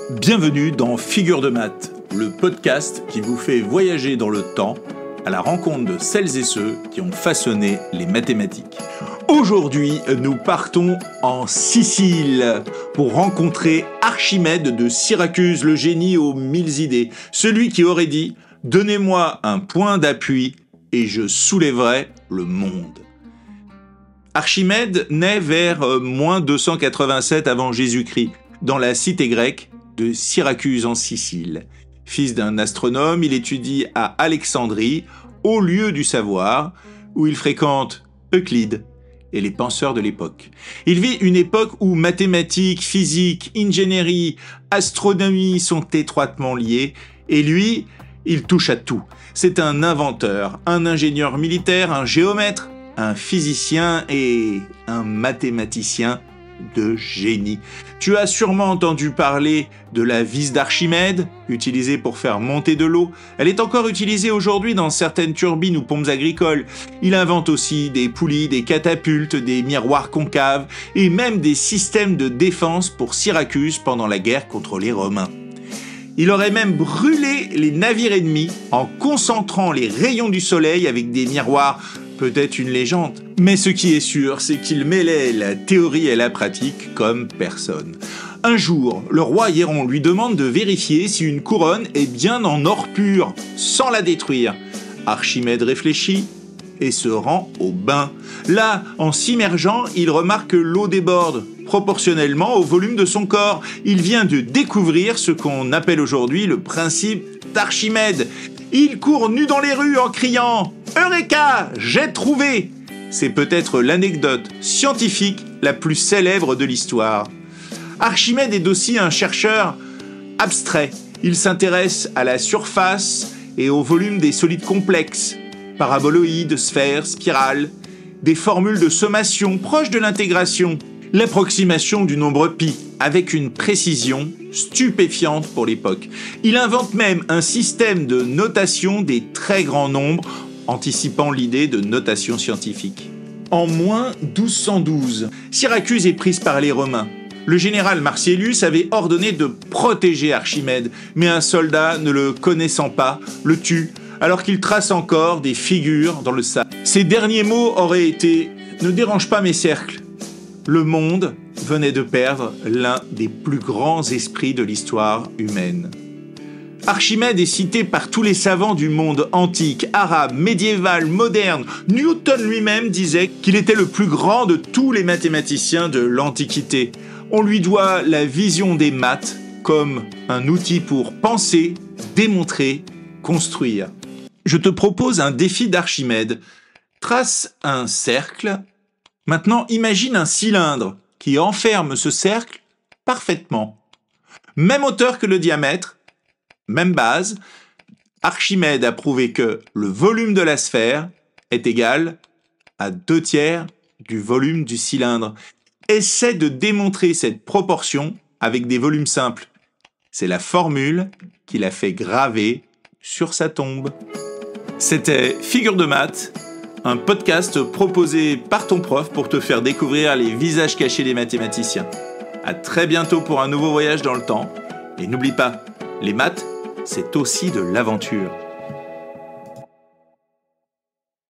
Bienvenue dans Figure de maths, le podcast qui vous fait voyager dans le temps à la rencontre de celles et ceux qui ont façonné les mathématiques. Aujourd'hui, nous partons en Sicile pour rencontrer Archimède de Syracuse, le génie aux 1000 idées, celui qui aurait dit « Donnez-moi un point d'appui et je soulèverai le monde ». Archimède naît vers -287 avant Jésus-Christ, dans la cité grecque de Syracuse en Sicile. Fils d'un astronome, il étudie à Alexandrie, au lieu du savoir, où il fréquente Euclide et les penseurs de l'époque. Il vit une époque où mathématiques, physique, ingénierie, astronomie sont étroitement liées, et lui, il touche à tout. C'est un inventeur, un ingénieur militaire, un géomètre, un physicien et un mathématicien de génie. Tu as sûrement entendu parler de la vis d'Archimède, utilisée pour faire monter de l'eau. Elle est encore utilisée aujourd'hui dans certaines turbines ou pompes agricoles. Il invente aussi des poulies, des catapultes, des miroirs concaves et même des systèmes de défense pour Syracuse pendant la guerre contre les Romains. Il aurait même brûlé les navires ennemis en concentrant les rayons du soleil avec des miroirs. Peut-être une légende, mais ce qui est sûr, c'est qu'il mêlait la théorie et la pratique comme personne. Un jour, le roi Hieron lui demande de vérifier si une couronne est bien en or pur, sans la détruire. Archimède réfléchit et se rend au bain. Là, en s'immergeant, il remarque que l'eau déborde, proportionnellement au volume de son corps. Il vient de découvrir ce qu'on appelle aujourd'hui le principe d'Archimède. Il court nu dans les rues en criant « Eureka, j'ai trouvé !» C'est peut-être l'anecdote scientifique la plus célèbre de l'histoire. Archimède est aussi un chercheur abstrait. Il s'intéresse à la surface et au volume des solides complexes, paraboloïdes, sphères, spirales, des formules de sommation proches de l'intégration, l'approximation du nombre pi, avec une précision stupéfiante pour l'époque. Il invente même un système de notation des très grands nombres, anticipant l'idée de notation scientifique. En -1212, Syracuse est prise par les Romains. Le général Marcellus avait ordonné de protéger Archimède, mais un soldat, ne le connaissant pas, le tue, alors qu'il trace encore des figures dans le sable. Ses derniers mots auraient été « Ne dérange pas mes cercles ». Le monde venait de perdre l'un des plus grands esprits de l'histoire humaine. Archimède est cité par tous les savants du monde antique, arabe, médiéval, moderne. Newton lui-même disait qu'il était le plus grand de tous les mathématiciens de l'Antiquité. On lui doit la vision des maths comme un outil pour penser, démontrer, construire. Je te propose un défi d'Archimède. Trace un cercle. Maintenant, imagine un cylindre qui enferme ce cercle parfaitement. Même hauteur que le diamètre, même base. Archimède a prouvé que le volume de la sphère est égal à 2/3 du volume du cylindre. Essaie de démontrer cette proportion avec des volumes simples. C'est la formule qu'il a fait graver sur sa tombe. C'était Figure de maths, un podcast proposé par ton prof pour te faire découvrir les visages cachés des mathématiciens. À très bientôt pour un nouveau voyage dans le temps. Et n'oublie pas, les maths, c'est aussi de l'aventure.